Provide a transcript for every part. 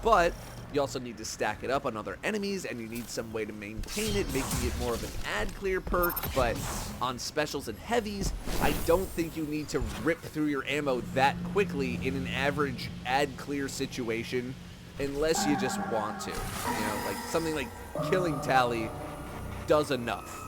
but you also need to stack it up on other enemies, and you need some way to maintain it, making it more of an ad clear perk. But on specials and heavies, I don't think you need to rip through your ammo that quickly in an average ad clear situation, unless you just want to. You know, like something like Killing Tally does enough.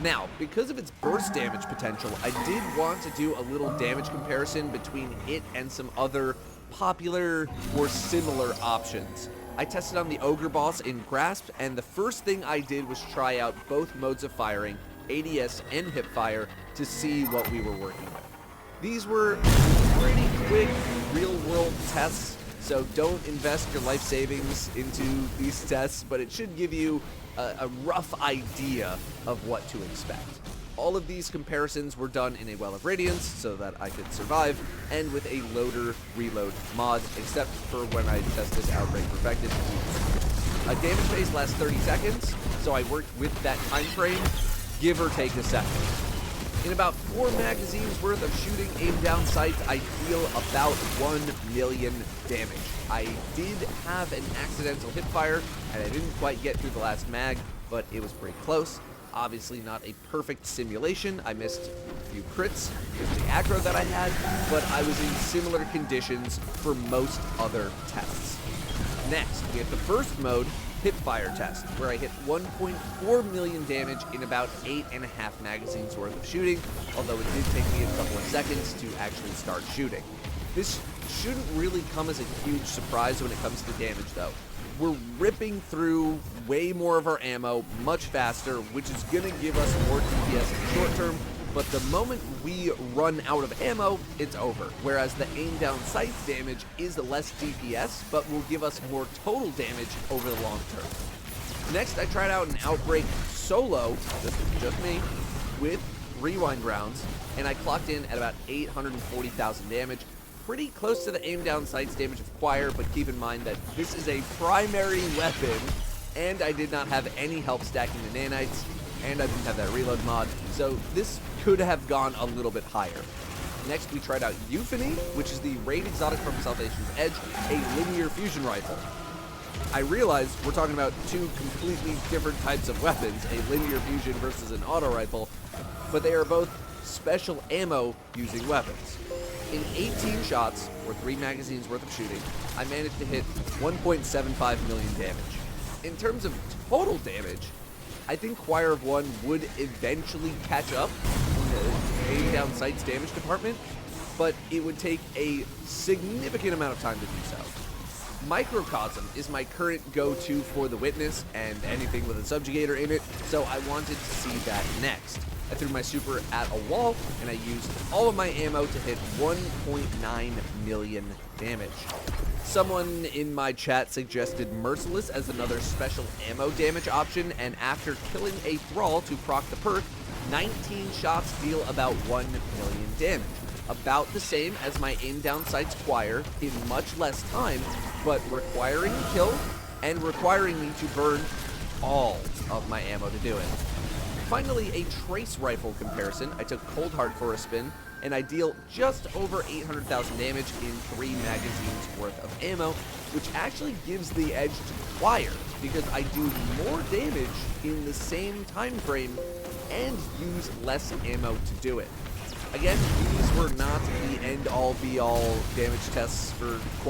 Now, because of its burst damage potential, I did want to do a little damage comparison between it and some other popular or similar options. I tested on the Ogre boss in Grasp, and the first thing I did was try out both modes of firing, ADS and hipfire, to see what we were working with. These were pretty quick, real-world tests, so don't invest your life savings into these tests, but it should give you a rough idea of what to expect. All of these comparisons were done in a Well of Radiance so that I could survive, and with a loader reload mod, except for when I tested Outbreak Perfected. A damage phase lasts 30 seconds, so I worked with that time frame, give or take a second. In about 4 magazines worth of shooting aim down sights, I deal about 1 million damage. I did have an accidental hipfire, and I didn't quite get through the last mag, but it was pretty close. Obviously not a perfect simulation. I missed a few crits with the aggro that I had, but I was in similar conditions for most other tests. Next, we have the first mode, hipfire test, where I hit 1.4 million damage in about 8.5 magazines worth of shooting, although it did take me a couple of seconds to actually start shooting. This shouldn't really come as a huge surprise when it comes to damage though. We're ripping through way more of our ammo much faster, which is going to give us more DPS in the short term, but the moment we run out of ammo, it's over. Whereas the aim down sights damage is less DPS, but will give us more total damage over the long term. Next, I tried out an Outbreak solo, just me, with rewind rounds, and I clocked in at about 840,000 damage. Pretty close to the aim down sights damage of Choir, but keep in mind that this is a primary weapon, and I did not have any help stacking the nanites, and I didn't have that reload mod, so this could have gone a little bit higher. Next, we tried out Euphony, which is the raid exotic from Salvation's Edge, a linear fusion rifle. I realize we're talking about two completely different types of weapons, a linear fusion versus an auto rifle, but they are both special ammo using weapons. In 18 shots, or 3 magazines worth of shooting, I managed to hit 1.75 million damage. In terms of total damage, I think Choir of One would eventually catch up in the aim down sights damage department, but it would take a significant amount of time to do so. Microcosm is my current go-to for the Witness and anything with a subjugator in it, so I wanted to see that next. I threw my super at a wall, and I used all of my ammo to hit 1.9 million damage. Someone in my chat suggested Merciless as another special ammo damage option, and after killing a Thrall to proc the perk, 19 shots deal about 1 million damage. About the same as my aim down sights Choir in much less time, but requiring a kill and requiring me to burn all of my ammo to do it. Finally, a trace rifle comparison. I took Cold Heart for a spin, and I deal just over 800,000 damage in 3 magazines worth of ammo, which actually gives the edge to Choir, because I do more damage in the same time frame and use less ammo to do it. Again, these were not the end-all, be-all damage tests for Choir.